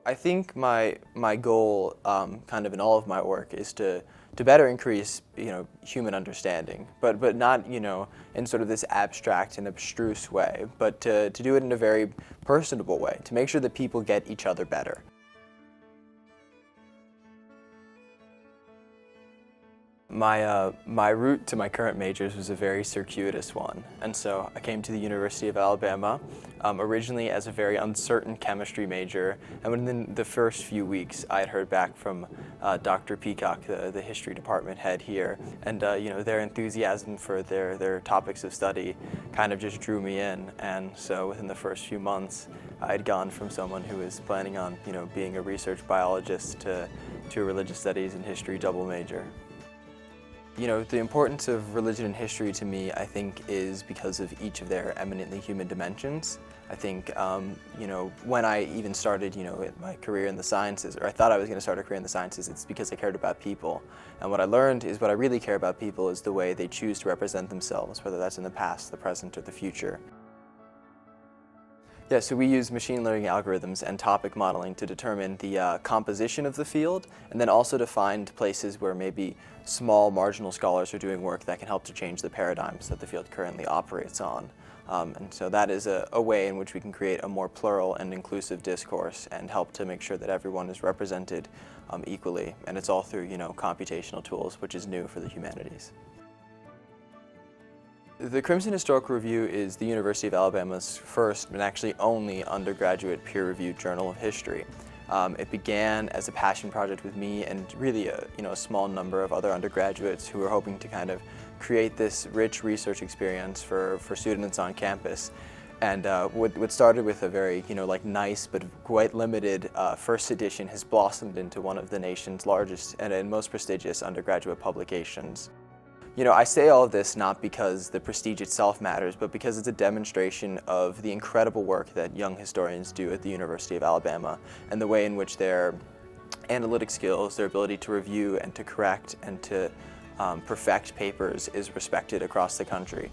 I think my goal, kind of in all of my work, is to better increase human understanding, but not in sort of this abstract and abstruse way, but to do it in a very personable way, to make sure that people get each other better. My route to my current majors was a very circuitous one, and so I came to the University of Alabama originally as a very uncertain chemistry major, and within the first few weeks I had heard back from Dr. Peacock, the history department head here, and their enthusiasm for their topics of study kind of just drew me in, and so within the first few months I had gone from someone who was planning on being a research biologist to a religious studies and history double major. The importance of religion and history to me, I think, is because of each of their eminently human dimensions. I think, when I even started, my career in the sciences, or I thought I was going to start a career in the sciences, it's because I cared about people. And what I learned is what I really care about people is the way they choose to represent themselves, whether that's in the past, the present, or the future. Yeah, so we use machine learning algorithms and topic modeling to determine the composition of the field, and then also to find places where maybe small marginal scholars are doing work that can help to change the paradigms that the field currently operates on. And so that is a way in which we can create a more plural and inclusive discourse and help to make sure that everyone is represented equally. And it's all through computational tools, which is new for the humanities. The Crimson Historical Review is the University of Alabama's first and actually only undergraduate peer-reviewed journal of history. It began as a passion project with me and really a small number of other undergraduates who were hoping to kind of create this rich research experience for students on campus. And what started with a very nice but quite limited first edition has blossomed into one of the nation's largest and most prestigious undergraduate publications. I say all of this not because the prestige itself matters, but because it's a demonstration of the incredible work that young historians do at the University of Alabama and the way in which their analytic skills, their ability to review and to correct and to perfect papers is respected across the country.